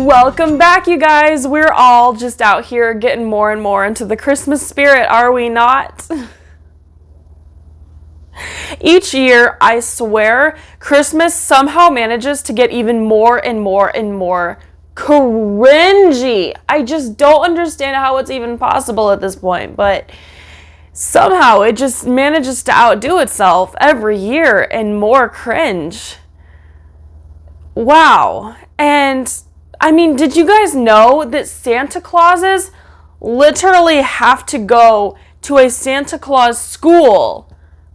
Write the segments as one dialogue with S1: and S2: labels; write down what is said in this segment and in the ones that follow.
S1: Welcome back, you guys. We're all just out here getting more and more into the Christmas spirit, are we not? Each year, I swear, Christmas somehow manages to get even more and more and more cringy. I just don't understand how it's even possible at this point, but somehow it just manages to outdo itself every year and more cringe. Wow. And I mean, did you guys know that Santa Clauses literally have to go to a Santa Claus school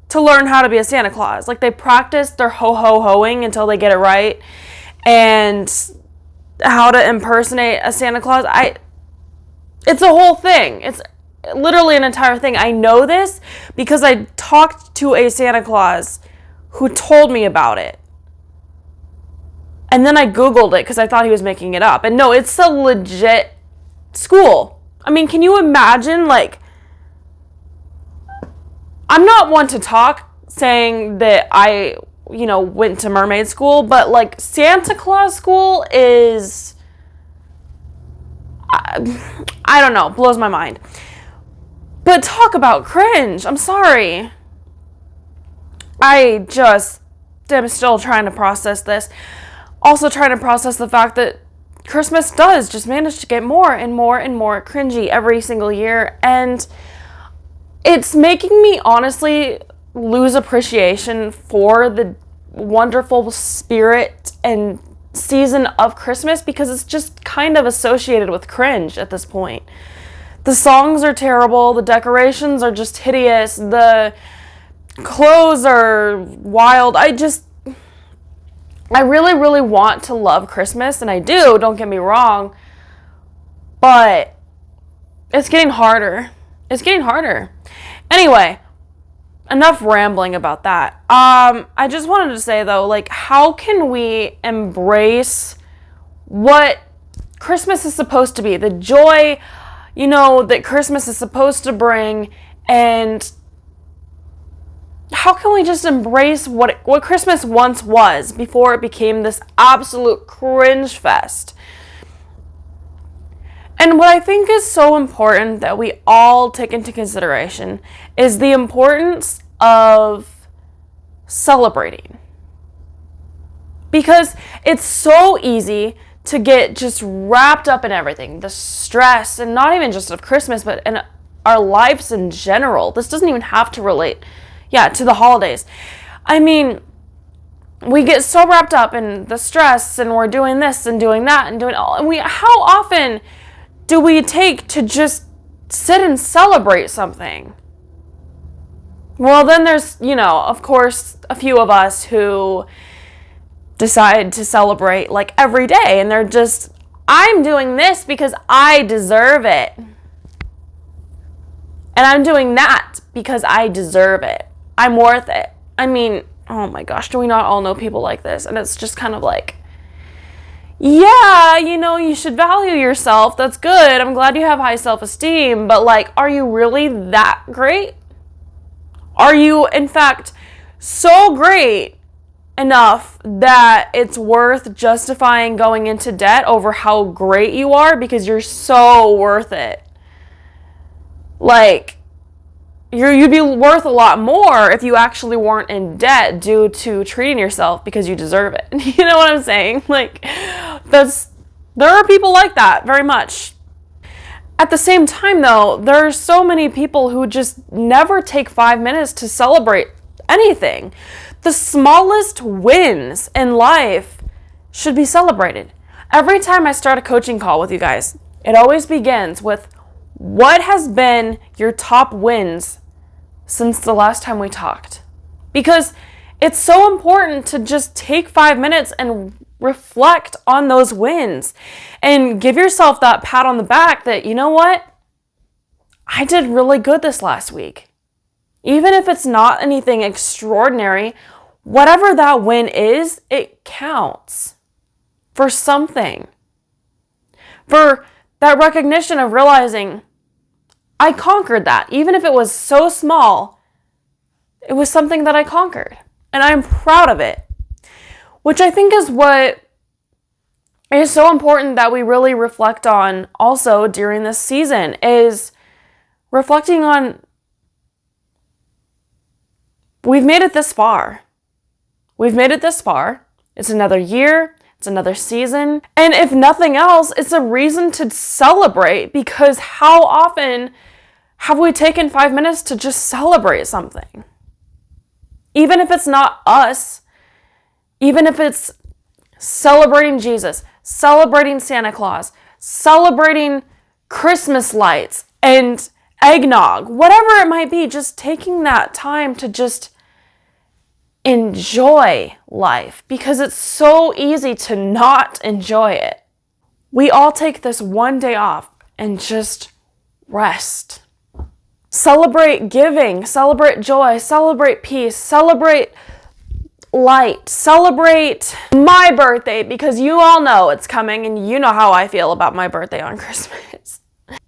S1: to learn how to be a Santa Claus? Like, they practice their ho-ho-hoing until they get it right, and how to impersonate a Santa Claus. It's a whole thing. It's literally an entire thing. I know this because I talked to a Santa Claus who told me about it. And then I Googled it because I thought he was making it up. And no, it's a legit school. I mean, can you imagine, like, I'm not one to talk saying that I, went to Mermaid school, but, like, Santa Claus school is, I don't know, blows my mind. But talk about cringe. I'm sorry. I just am still trying to process this. Also trying to process the fact that Christmas does just manage to get more and more and more cringy every single year. And it's making me honestly lose appreciation for the wonderful spirit and season of Christmas, because it's just kind of associated with cringe at this point. The songs are terrible. The decorations are just hideous. The clothes are wild. I really, really want to love Christmas, and I do, don't get me wrong, but it's getting harder. It's getting harder. Anyway, enough rambling about that. I just wanted to say, though, like, how can we embrace what Christmas is supposed to be? The joy, that Christmas is supposed to bring, and how can we just embrace what Christmas once was before it became this absolute cringe fest? And what I think is so important that we all take into consideration is the importance of celebrating. Because it's so easy to get just wrapped up in everything, the stress, and not even just of Christmas, but in our lives in general. This doesn't even have to relate to the holidays. I mean, we get so wrapped up in the stress, and we're doing this and doing that and doing all. And how often do we take to just sit and celebrate something? Well, then there's, of course, a few of us who decide to celebrate like every day, and they're just, I'm doing this because I deserve it. And I'm doing that because I deserve it. I'm worth it. I mean, oh my gosh, do we not all know people like this? And it's just kind of like, yeah, you should value yourself. That's good. I'm glad you have high self-esteem. But, like, are you really that great? Are you, in fact, so great enough that it's worth justifying going into debt over how great you are because you're so worth it? Like, you'd be worth a lot more if you actually weren't in debt due to treating yourself because you deserve it. You know what I'm saying? Like, there are people like that, very much. At the same time, though, there are so many people who just never take 5 minutes to celebrate anything. The smallest wins in life should be celebrated. Every time I start a coaching call with you guys, it always begins with, what has been your top wins since the last time we talked? Because it's so important to just take 5 minutes and reflect on those wins and give yourself that pat on the back that, you know what? I did really good this last week. Even if it's not anything extraordinary, whatever that win is, it counts for something. For that recognition of realizing, I conquered that. Even if it was so small, it was something that I conquered. And I'm proud of it. Which I think is what it is so important that we really reflect on also during this season, is reflecting on, we've made it this far. We've made it this far. It's another year. It's another season. And if nothing else, it's a reason to celebrate, because how often have we taken 5 minutes to just celebrate something? Even if it's not us, even if it's celebrating Jesus, celebrating Santa Claus, celebrating Christmas lights and eggnog, whatever it might be, just taking that time to just enjoy life, because it's so easy to not enjoy it. We all take this one day off and just rest. Celebrate giving, celebrate joy, celebrate peace, celebrate light, celebrate my birthday, because you all know it's coming and you know how I feel about my birthday on Christmas.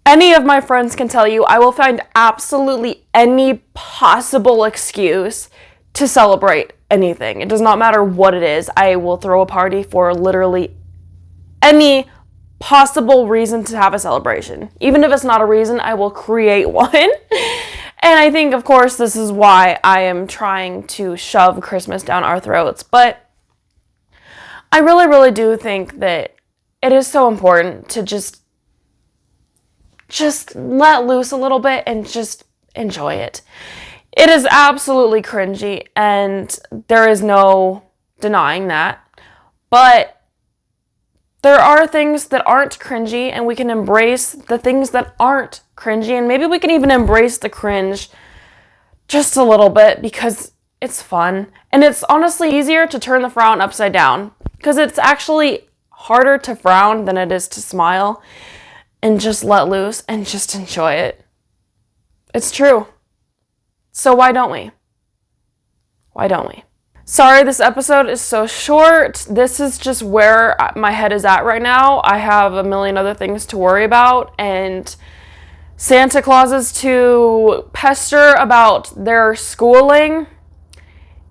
S1: Any of my friends can tell you I will find absolutely any possible excuse to celebrate anything. It does not matter what it is. I will throw a party for literally any possible reason to have a celebration. Even if it's not a reason, I will create one. And I think, of course, this is why I am trying to shove Christmas down our throats. But I really, really do think that it is so important to just let loose a little bit and just enjoy it. It is absolutely cringy, and there is no denying that. But there are things that aren't cringy, and we can embrace the things that aren't cringy, and maybe we can even embrace the cringe just a little bit, because it's fun. And it's honestly easier to turn the frown upside down, because it's actually harder to frown than it is to smile and just let loose and just enjoy it. It's true. So why don't we? Why don't we? Sorry, this episode is so short. This is just where my head is at right now. I have a million other things to worry about, and Santa Clauses to pester about their schooling,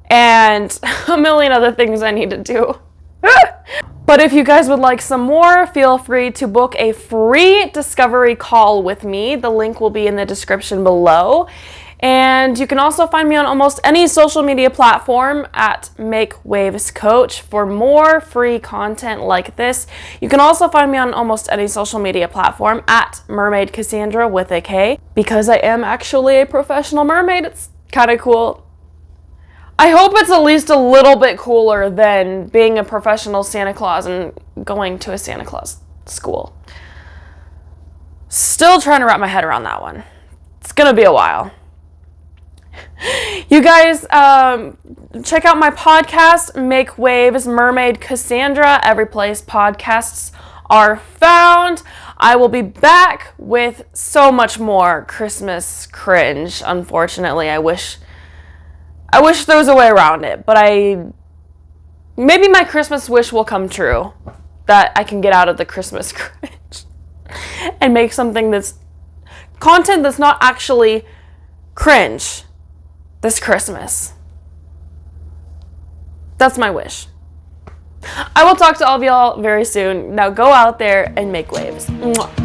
S1: and a million other things I need to do. But if you guys would like some more, feel free to book a free discovery call with me. The link will be in the description below. And you can also find me on almost any social media platform at Make Waves Coach for more free content like this. You can also find me on almost any social media platform at Mermaid Kassandra with a K, because I am actually a professional mermaid. It's kind of cool. I hope it's at least a little bit cooler than being a professional Santa Claus and going to a Santa Claus school. Still trying to wrap my head around that one. It's gonna be a while. You guys, check out my podcast, Make Waves, Mermaid Kassandra, every place podcasts are found. I will be back with so much more Christmas cringe. Unfortunately, I wish there was a way around it, but maybe my Christmas wish will come true, that I can get out of the Christmas cringe and make something content that's not actually cringe this Christmas. That's my wish. I will talk to all of y'all very soon. Now go out there and make waves. Mwah.